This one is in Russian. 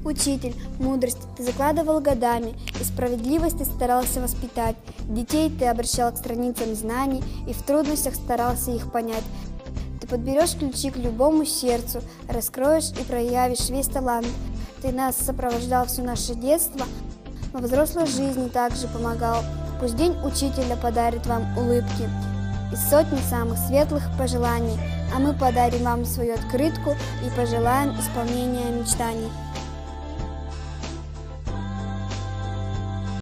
Учитель, мудрость ты закладывал годами, и справедливость ты старался воспитать. Детей ты обращал к страницам знаний, и в трудностях старался их понять. Ты подберешь ключи к любому сердцу, раскроешь и проявишь весь талант. Ты нас сопровождал все наше детство, во взрослой жизни также помогал. Пусть день учителя подарит вам улыбки и сотни самых светлых пожеланий, а мы подарим вам свою открытку и пожелаем исполнения мечтаний.